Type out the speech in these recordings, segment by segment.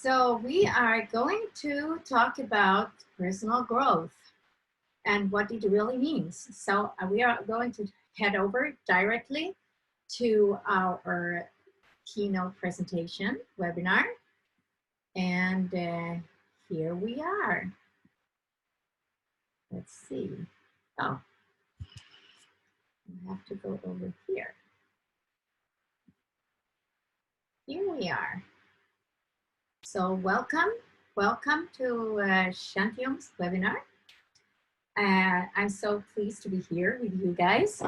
So we are going to talk about personal growth and what it really means. So we are going to head over directly to our keynote presentation webinar. And here we are. Let's see. Oh, I have to go over here. Here we are. So welcome to Shantiom's webinar. I'm so pleased to be here with you guys.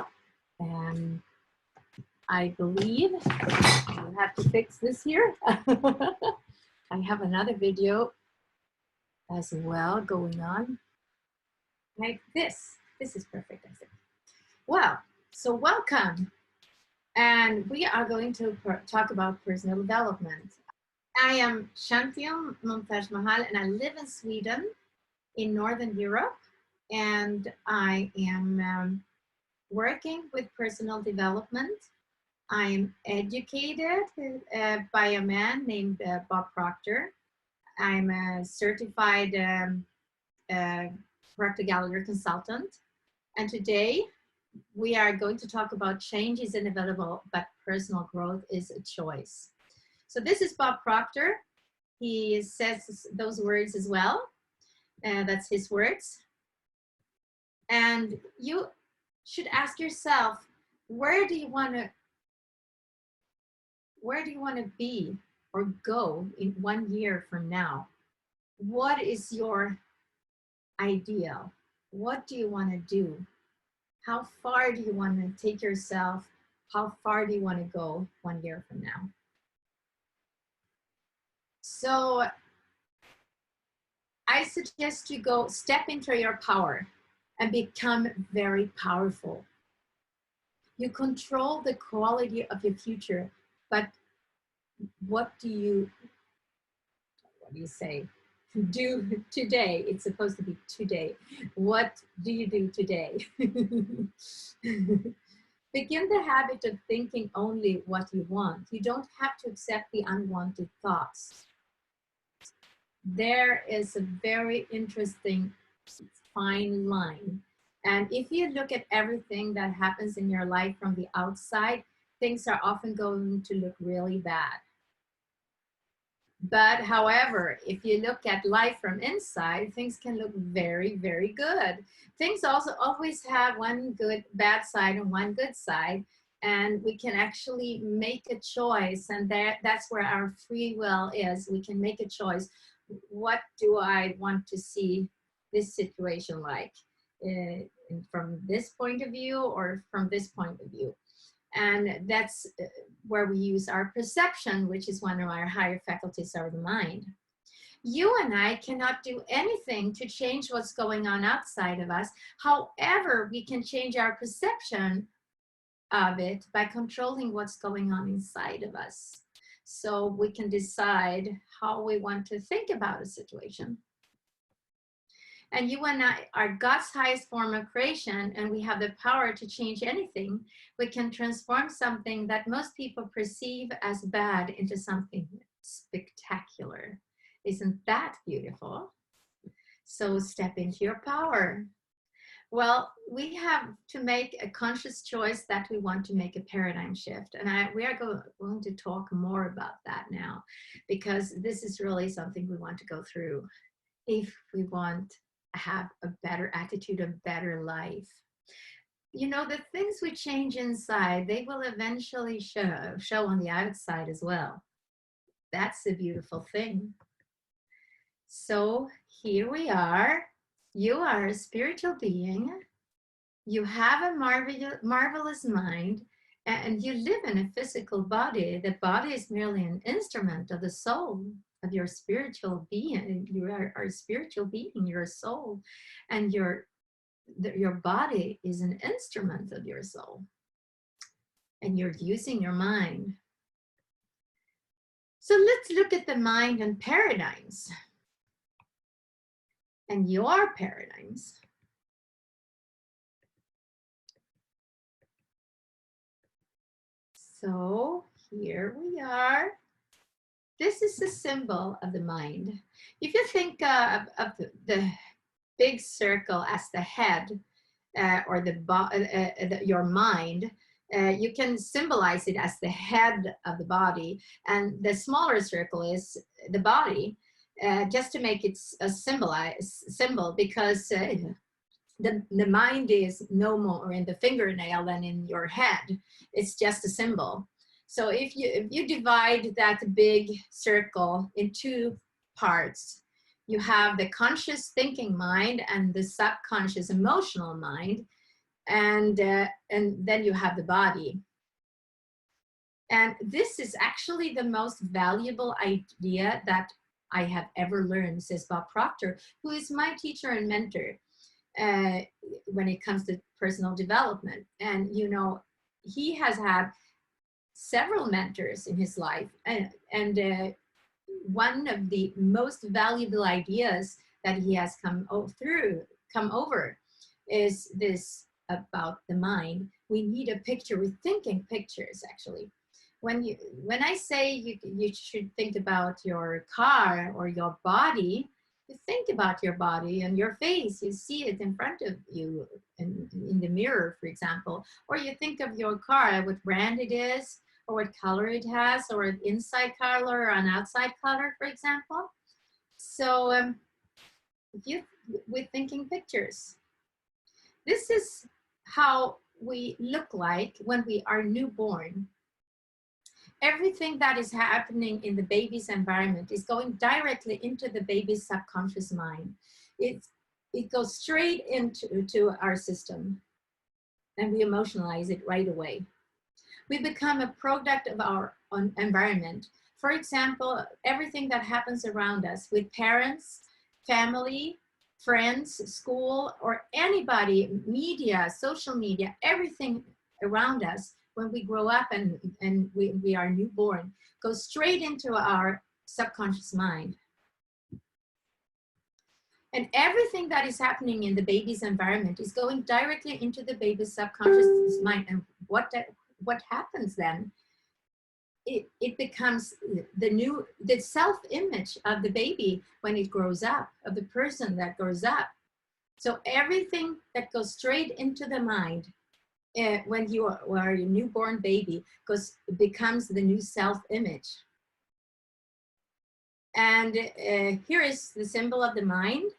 I believe I have to fix this here. I have another video as well going on like this. This is perfect, I think. Well, so welcome. And we are going to talk about personal development. I am Shantiom Mumtaz Mahal, and I live in Sweden, in Northern Europe. And I am working with personal development. I'm educated by a man named Bob Proctor. I'm a certified Proctor Gallagher consultant. And today we are going to talk about change is inevitable, but personal growth is a choice. So this is Bob Proctor. He says those words as well. That's his words. And you should ask yourself, where do you want to be or go in 1 year from now? What is your ideal? What do you want to do? How far do you want to take yourself? How far do you want to go 1 year from now? So I suggest you go step into your power and become very powerful. You control the quality of your future, but what do you say? Do today. It's supposed to be today. What do you do today? Begin the habit of thinking only what you want. You don't have to accept the unwanted thoughts. There is a very interesting fine line. And if you look at everything that happens in your life from the outside, things are often going to look really bad. But however, if you look at life from inside, things can look very, very good. Things also always have one bad side and one good side. And we can actually make a choice. And that's where our free will is. We can make a choice. What do I want to see this situation like? From this point of view or from this point of view? And that's where we use our perception, which is one of our higher faculties of the mind. You and I cannot do anything to change what's going on outside of us. However, we can change our perception of it by controlling what's going on inside of us. So we can decide how we want to think about a situation. And you and I are God's highest form of creation, and we have the power to change anything. We can transform something that most people perceive as bad into something spectacular. Isn't that beautiful? So step into your power. Well, we have to make a conscious choice that we want to make a paradigm shift. And we are going to talk more about that now, because this is really something we want to go through if we want have a better attitude, a better life. You know, the things we change inside, they will eventually show on the outside as well. That's a beautiful thing. So here we are. You are a spiritual being. You have a marvelous mind, and you live in a physical body. The body is merely an instrument of the soul, of your spiritual being. You are a spiritual being, you're a soul, and your body is an instrument of your soul, and you're using your mind. So let's look at the mind and paradigms, and your paradigms. So here we are. This is a symbol of the mind. If you think of the big circle as the head, or your mind, you can symbolize it as the head of the body, and the smaller circle is the body, just to make it a symbol, because the mind is no more in the fingernail than in your head. It's just a symbol. So if you divide that big circle in two parts, you have the conscious thinking mind and the subconscious emotional mind, and then you have the body. And this is actually the most valuable idea that I have ever learned, says Bob Proctor, who is my teacher and mentor when it comes to personal development. And you know, he has had several mentors in his life, and one of the most valuable ideas that he has come over is this about the mind. We need a picture. We're thinking pictures, actually. When I say you should think about your car or your body, you think about your body and your face. You see it in front of you in the mirror, for example. Or you think of your car, what brand it is, or what color it has, or an inside color or an outside color, for example. So we're thinking pictures. This is how we look like when we are newborn. Everything that is happening in the baby's environment is going directly into the baby's subconscious mind. It goes straight into our system, and we emotionalize it right away. We become a product of our own environment. For example, everything that happens around us with parents, family, friends, school, or anybody, media, social media, everything around us when we grow up and we are newborn goes straight into our subconscious mind. And everything that is happening in the baby's environment is going directly into the baby's subconscious mind. And what happens then? It becomes the self-image of the baby when it grows up, of the person that grows up. So everything that goes straight into the mind when you are a newborn baby becomes the new self-image. And here is the symbol of the mind.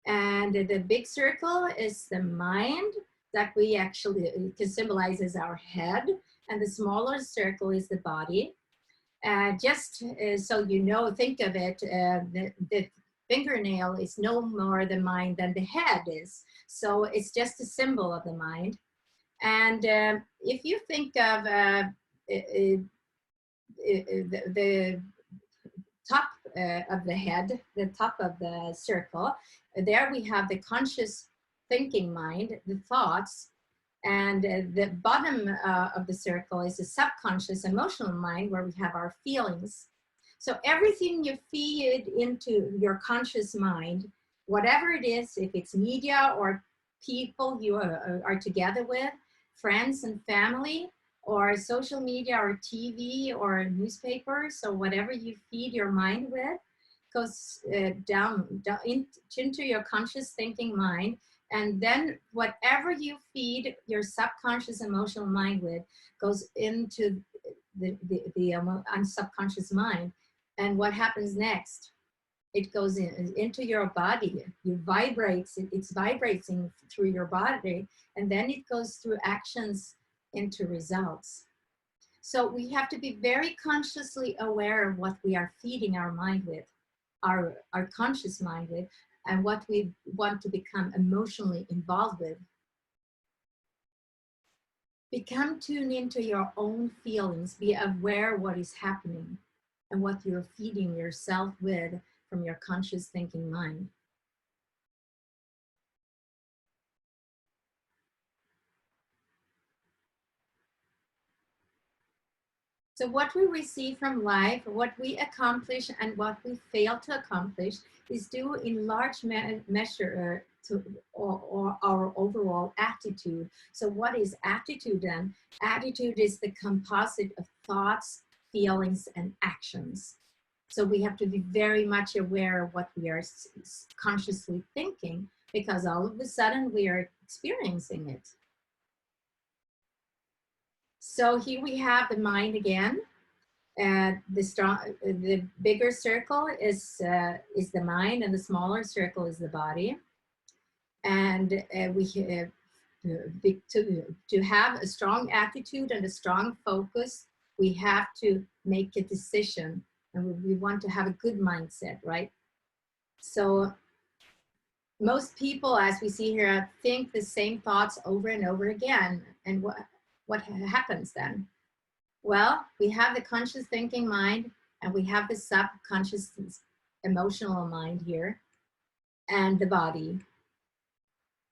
And the big circle is the mind that we actually can symbolize as our head. And the smaller circle is the body. Just so you know, think of it, the fingernail is no more the mind than the head is. So it's just a symbol of the mind. And if you think of the top of the head, the top of the circle, there we have the conscious thinking mind, the thoughts, and the bottom of the circle is the subconscious emotional mind, where we have our feelings. So everything you feed into your conscious mind, whatever it is, if it's media or people you are together with, friends and family, or social media or TV or newspapers, or whatever you feed your mind with, goes down into your conscious thinking mind. And then whatever you feed your subconscious emotional mind with goes into the subconscious mind. And what happens next? It goes into your body. It's vibrating through your body, and then it goes through actions into results. So we have to be very consciously aware of what we are feeding our mind with, our conscious mind with, and what we want to become emotionally involved with. Become tuned into your own feelings. Be aware what is happening and what you're feeding yourself with from your conscious thinking mind. So what we receive from life, what we accomplish and what we fail to accomplish is due in large measure to our overall attitude. So what is attitude then? Attitude is the composite of thoughts, feelings, and actions. So we have to be very much aware of what we are consciously thinking, because all of a sudden we are experiencing it. So here we have the mind again. The bigger circle is the mind, and the smaller circle is the body. And to have a strong attitude and a strong focus, we have to make a decision, and we want to have a good mindset, right? So most people, as we see here, think the same thoughts over and over again. And what happens then? Well, we have the conscious thinking mind, and we have the subconscious emotional mind here, and the body.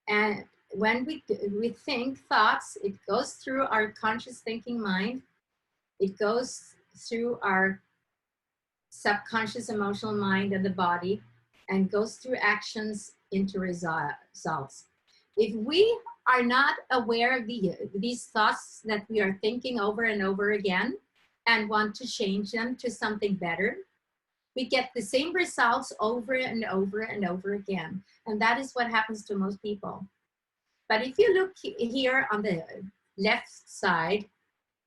And when we think thoughts, it goes through our conscious thinking mind, it goes through our subconscious emotional mind and the body, and goes through actions into results. If we are not aware of these thoughts that we are thinking over and over again and want to change them to something better, we get the same results over and over and over again. And that is what happens to most people. But if you look here on the left side,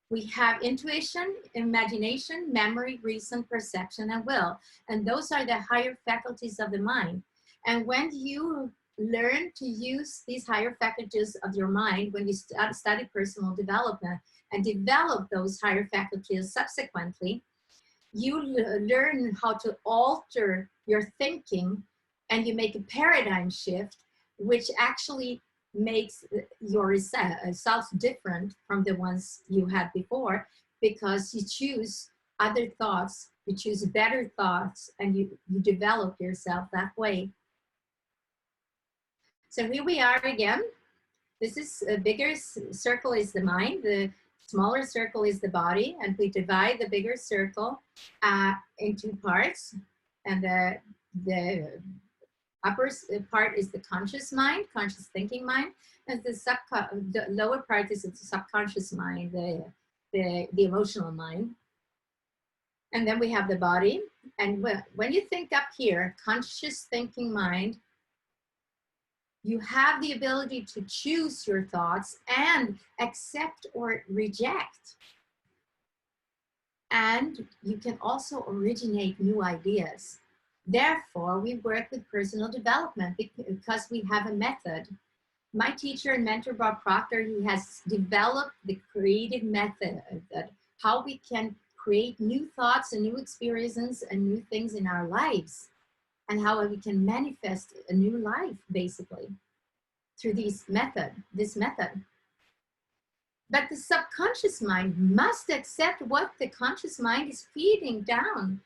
we have intuition, imagination, memory, reason, perception, and will. And those are the higher faculties of the mind. And when you learn to use these higher faculties of your mind, when you study personal development and develop those higher faculties subsequently, you learn how to alter your thinking, and you make a paradigm shift, which actually makes your results different from the ones you had before, because you choose other thoughts, you choose better thoughts, and you develop yourself that way. So here we are again. This is a bigger circle is the mind, the smaller circle is the body, and we divide the bigger circle into parts. And the upper part is the conscious mind, conscious thinking mind, and the lower part is the subconscious mind, the emotional mind. And then we have the body. And when you think up here, conscious thinking mind, you have the ability to choose your thoughts and accept or reject. And you can also originate new ideas. Therefore, we work with personal development because we have a method. My teacher and mentor, Bob Proctor, he has developed the creative method that how we can create new thoughts and new experiences and new things in our lives, and how we can manifest a new life, basically, through this method. But the subconscious mind must accept what the conscious mind is feeding down.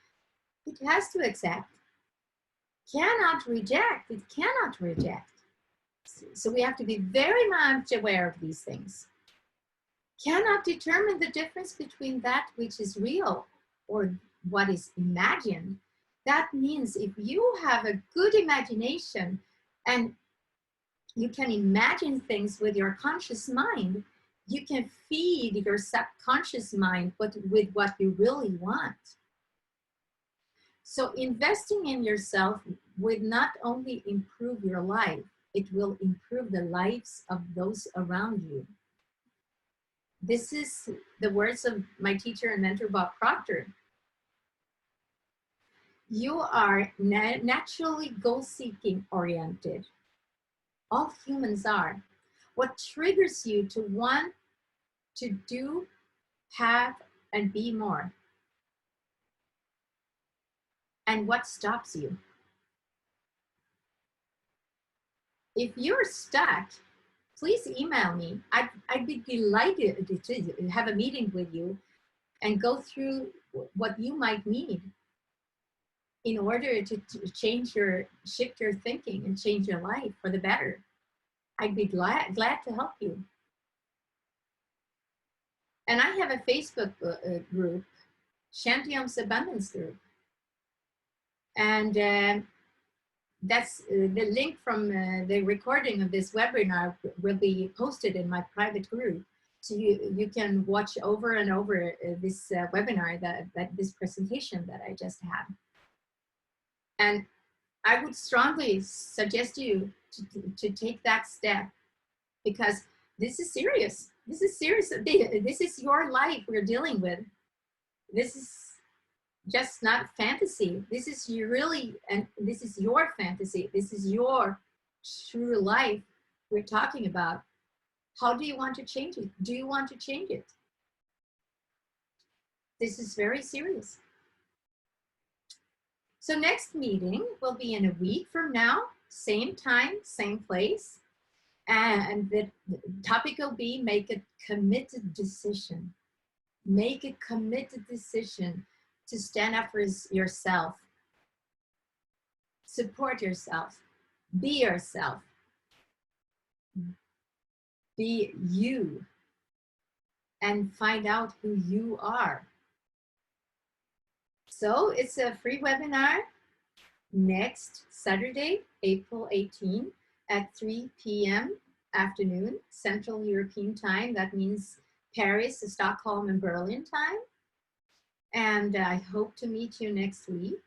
It has to accept. Cannot reject. It cannot reject. So we have to be very much aware of these things. Cannot determine the difference between that which is real or what is imagined. That means if you have a good imagination and you can imagine things with your conscious mind, you can feed your subconscious mind with what you really want. So investing in yourself will not only improve your life, it will improve the lives of those around you. This is the words of my teacher and mentor, Bob Proctor. You are naturally goal-seeking oriented. All humans are. What triggers you to want to do, have, and be more? And what stops you? If you're stuck, please email me. I'd be delighted to have a meeting with you and go through what you might need in order to shift your thinking and change your life for the better. I'd be glad to help you. And I have a Facebook group, Shantiom's Abundance Group. And that's the link from the recording of this webinar will be posted in my private group. So you can watch over and over this webinar, this presentation that I just had. And I would strongly suggest you to take that step, because this is serious. This is serious. This is your life we're dealing with. This is just not fantasy. This is really, and this is your fantasy. This is your true life we're talking about. How do you want to change it? Do you want to change it? This is very serious. So next meeting will be in a week from now, same time, same place. And the topic will be make a committed decision. Make a committed decision to stand up for yourself. Support yourself. Be yourself. Be you. And find out who you are. So it's a free webinar next Saturday, April 18 at 3 p.m. afternoon, Central European time. That means Paris, Stockholm, and Berlin time. And I hope to meet you next week.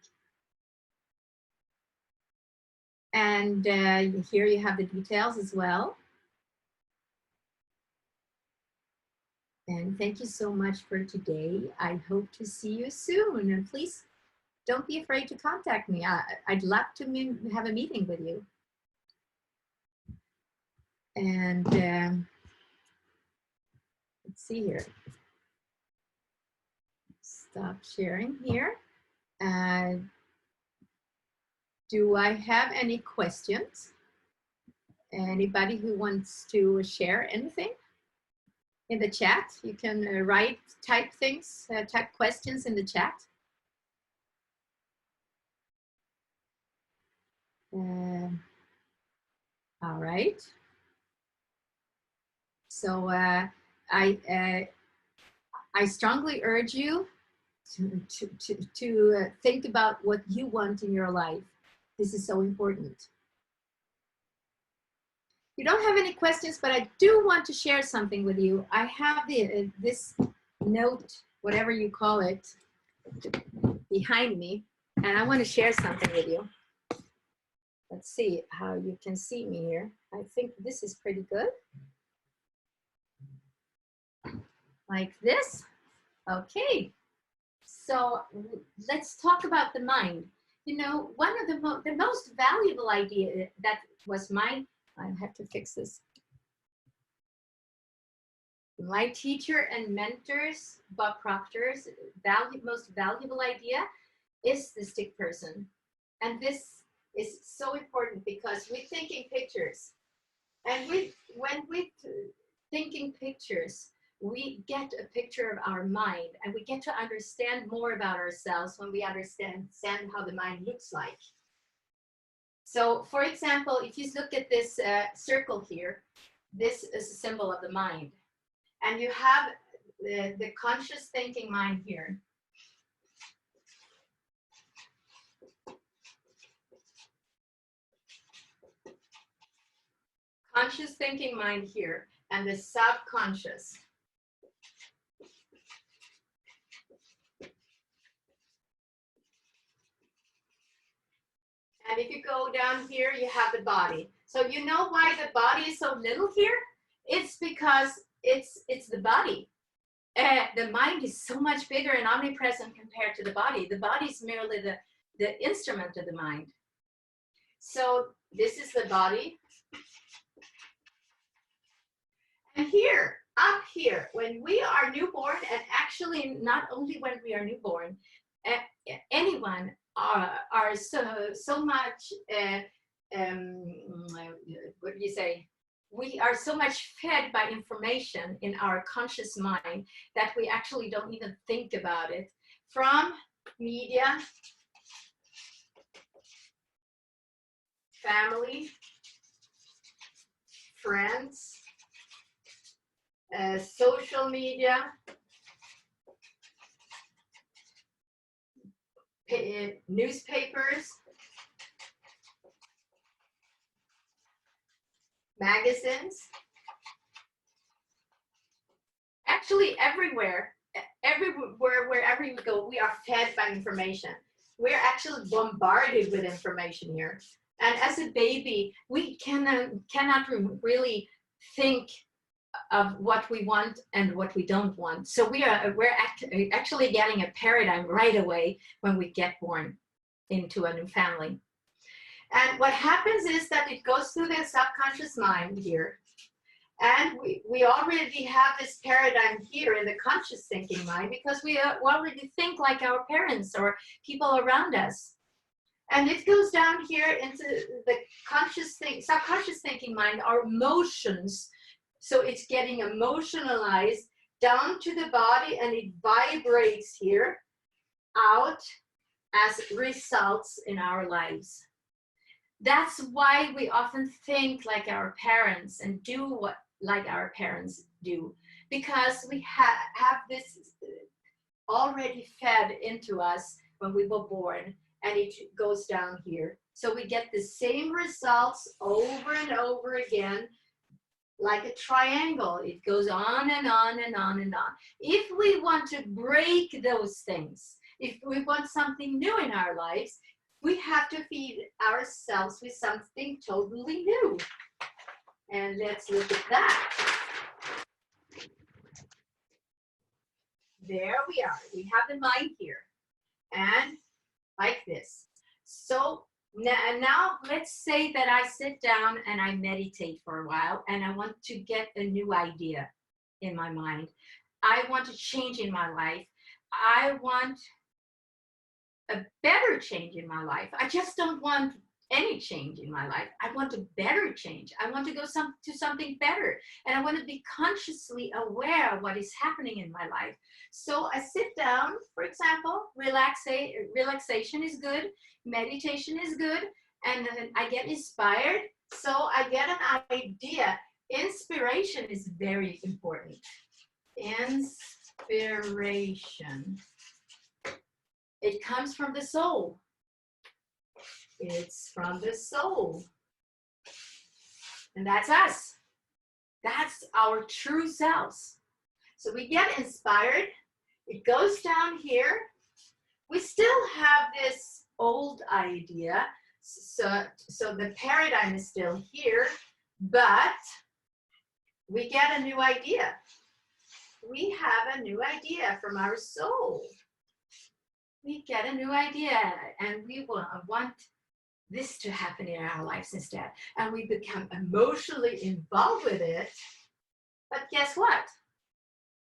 And here you have the details as well. And thank you so much for today. I hope to see you soon. And please don't be afraid to contact me. I'd love to have a meeting with you. And let's see here. Stop sharing here. Do I have any questions? Anybody who wants to share anything? In the chat, you can type things, type questions in the chat. All right. So I strongly urge you to think about what you want in your life. This is so important. You don't have any questions, but I do want to share something with you. I have this note, whatever you call it, behind me, and I want to share something with you. Let's see how you can see me here. I think this is pretty good. Like this. Okay. So let's talk about the mind. You know, one of the most valuable idea that was mine. I have to fix this. My teacher and mentors, Bob Proctor's most valuable idea is the stick person. And this is so important because we're thinking pictures. And when we're thinking pictures, we get a picture of our mind, and we get to understand more about ourselves when we understand how the mind looks like. So, for example, if you look at this circle here, this is a symbol of the mind. And you have the conscious thinking mind here. Conscious thinking mind here, and the subconscious. And if you go down here, you have the body. So you know why the body is so little here? It's because it's the body. The mind is so much bigger and omnipresent compared to the body. The body is merely the instrument of the mind. So this is the body. And here, up here, when we are newborn, and actually not only when we are newborn, anyone are so much, what do you say? We are so much fed by information in our conscious mind that we actually don't even think about it. From media, family, friends, social media, newspapers, magazines, actually everywhere, wherever we go, we are fed by information. We're actually bombarded with information here. And as a baby, we cannot really think of what we want and what we don't want. So we're actually getting a paradigm right away when we get born into a new family. And what happens is that it goes through the subconscious mind here. And we already have this paradigm here in the conscious thinking mind because we already think like our parents or people around us. And it goes down here into the subconscious thinking mind, our emotions. So it's getting emotionalized down to the body, and it vibrates here out as results in our lives. That's why we often think like our parents and do what like our parents do, because we have this already fed into us when we were born, and it goes down here. So we get the same results over and over again, like a triangle. It goes on and on and on and on. If we want to break those things, if we want something new in our lives, we have to feed ourselves with something totally new. And let's look at that. There we are. We have the mind here. And like this. So now let's say that I sit down and I meditate for a while, and I want to get a new idea in my mind. I want to change in my life. I want a better change in my life. I just don't want any change in my life. I want a better change. I want to go to something better. And I want to be consciously aware of what is happening in my life. So I sit down, for example, relaxation is good, meditation is good, and then I get inspired. So I get an idea. Inspiration is very important. Inspiration. It comes from the soul. It's from the soul. And that's us. That's our true selves. So we get inspired. It goes down here. We still have this old idea. So the paradigm is still here, but we get a new idea. We have a new idea from our soul. We get a new idea, and we want this to happen in our lives instead. And we become emotionally involved with it. But guess what?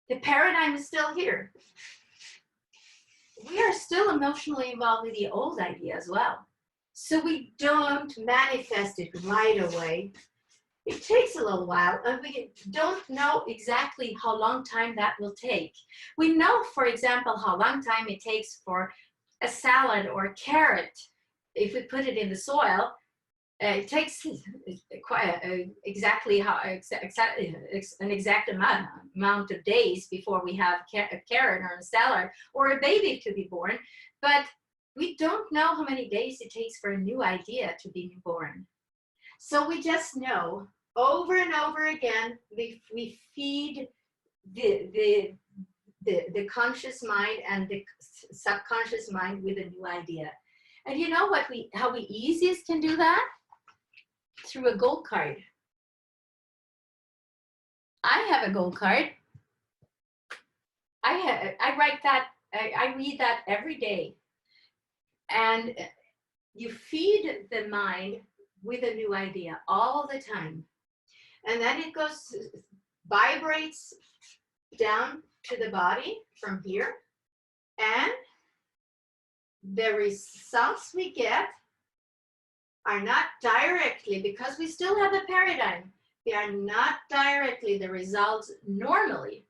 The paradigm is still here. We are still emotionally involved with the old idea as well. So we don't manifest it right away. It takes a little while, and we don't know exactly how long time that will take. We know, for example, how long time it takes for a salad or a carrot. If we put it in the soil, it takes quite exactly an exact amount of days before we have a carrot or a salad or a baby to be born. But we don't know how many days it takes for a new idea to be born. So we just know over and over again, we feed the conscious mind and the subconscious mind with a new idea. And you know how we easiest can do that? Through a goal card. I have a goal card. I write that, I read that every day. And you feed the mind with a new idea all the time. And then it vibrates down to the body from here. And the results we get are not directly, because we still have a paradigm, they are not directly the results normally.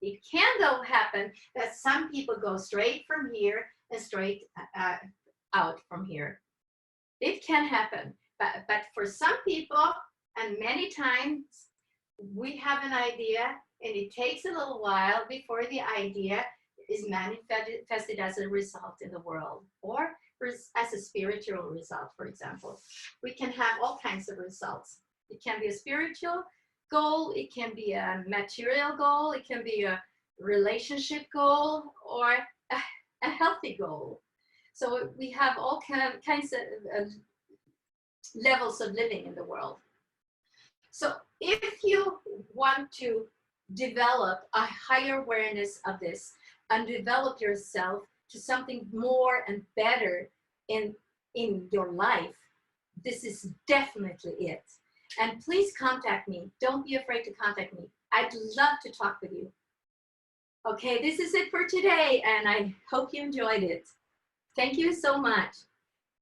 It can though happen that some people go straight from here and straight out from here. It can happen, but for some people, and many times, we have an idea and it takes a little while before the idea is manifested as a result in the world, or as a spiritual result, for example. We can have all kinds of results. It can be a spiritual, goal, it can be a material goal, it can be a relationship goal, or a healthy goal. So we have all kinds of levels of living in the world. So if you want to develop a higher awareness of this and develop yourself to something more and better in your life, this is definitely it. And please contact me. Don't be afraid to contact me. I'd love to talk with you. Okay, this is it for today, and I hope you enjoyed it. Thank you so much.